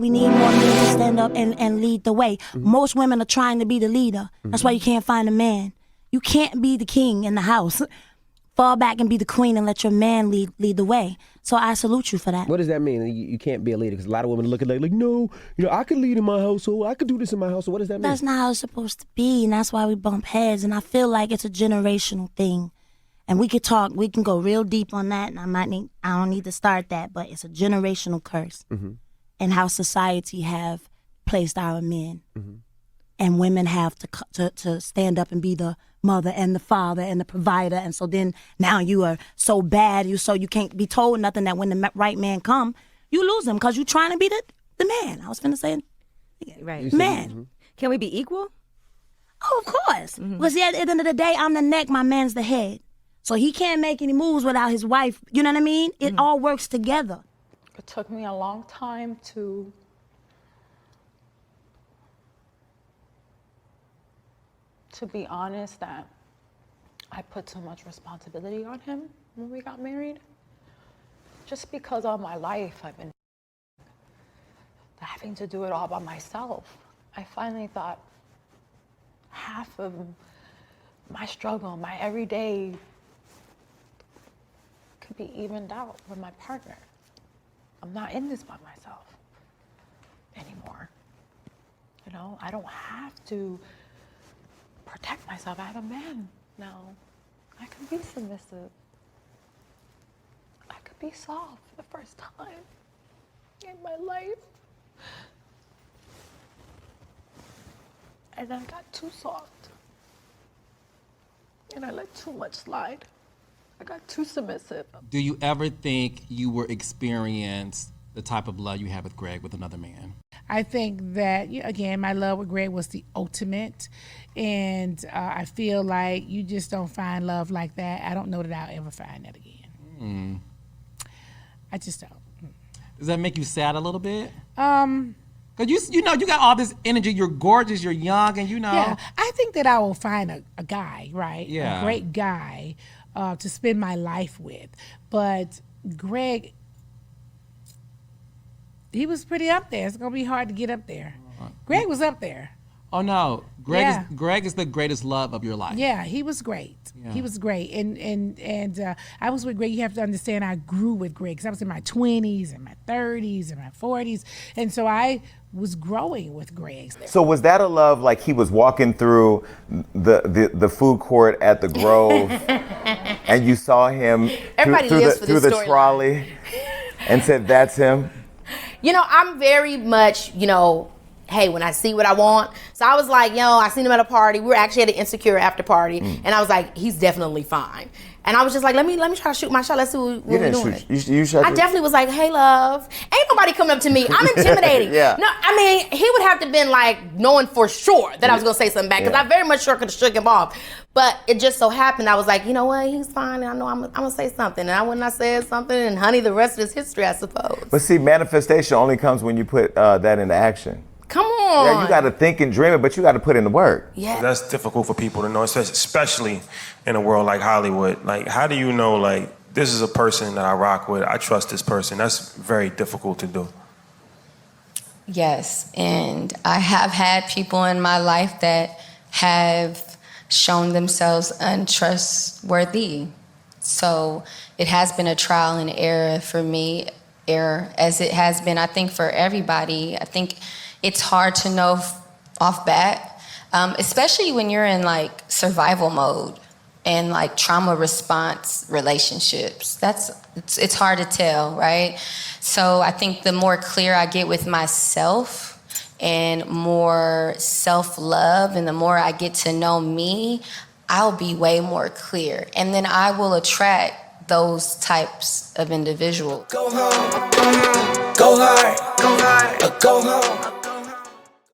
We need more men to stand up and lead the way. Most women are trying to be the leader. That's why you can't find a man. You can't be the king in the house. Fall back and be the queen and let your man lead the way. So I salute you for that. What does that mean? You can't be a leader? Because a lot of women look at it like, no, I could lead in my household. I could do this in my household. What does that mean? That's not how it's supposed to be, and that's why we bump heads. And I feel like it's a generational thing. And we could talk, we can go real deep on that, and I don't need to start that, but it's a generational curse. And how society have placed our men. And women have to stand up and be the mother and the father and the provider. And so then now you are so bad, you can't be told nothing, that when the right man come, you lose him because you're trying to be the man. I was finna say, right, man. Can we be equal? Oh, of course. Because at the end of the day, I'm the neck, my man's the head. So he can't make any moves without his wife. You know what I mean? It all works together. It took me a long time to be honest that I put so much responsibility on him when we got married. Just because all my life I've been having to do it all by myself. I finally thought half of my struggle, my everyday could be evened out with my partner. I'm not in this by myself anymore. I don't have to protect myself. I have a man now. I can be submissive. I could be soft for the first time in my life. And I got too soft. And I let too much slide. I got too submissive. Do you ever think you will experience the type of love you have with Greg with another man? I think that, again, my love with Greg was the ultimate. And I feel like you just don't find love like that. I don't know that I'll ever find that again. I just don't. Does that make you sad a little bit? Because you got all this energy. You're gorgeous, you're young, and Yeah, I think that I will find a guy, right? Yeah. A great guy to spend my life with. But Greg, he was pretty up there. It's going to be hard to get up there. Greg was up there. Oh, no. Greg is the greatest love of your life. Yeah, he was great. Yeah. He was great. And I was with Greg. You have to understand, I grew with Greg because I was in my 20s and my 30s and my 40s. And so I was growing with Greg. So was that a love like he was walking through the food court at the Grove and you saw him through the trolley and said, that's him? I'm very much, hey, when I see what I want. So I was like, I seen him at a party. We were actually at an Insecure after party. And I was like, he's definitely fine. And I was just like, let me try to shoot my shot. Let's see what we're doing. You shot I definitely was like, hey, love. Ain't nobody coming up to me. I'm intimidating. Yeah. No, I mean, he would have to been like knowing for sure that I was going to say something back because I very much sure could have shook him off. But it just so happened, I was like, you know what, he's fine. I know I'm going to say something. And when I said something, and honey, the rest is history, I suppose. But see, manifestation only comes when you put that into action. Come on. Yeah, you got to think and dream it, but you got to put in the work. Yeah. That's difficult for people to know, especially in a world like Hollywood. Like, how do you know, like, this is a person that I rock with, I trust this person? That's very difficult to do. Yes, and I have had people in my life that have shown themselves untrustworthy. So it has been a trial and error for me, as it has been, I think, for everybody. I think it's hard to know off bat, especially when you're in like survival mode and like trauma response relationships. It's hard to tell, right? So I think the more clear I get with myself and more self-love and the more I get to know me, I'll be way more clear. And then I will attract those types of individuals. Go home, go hard, go hard, go home.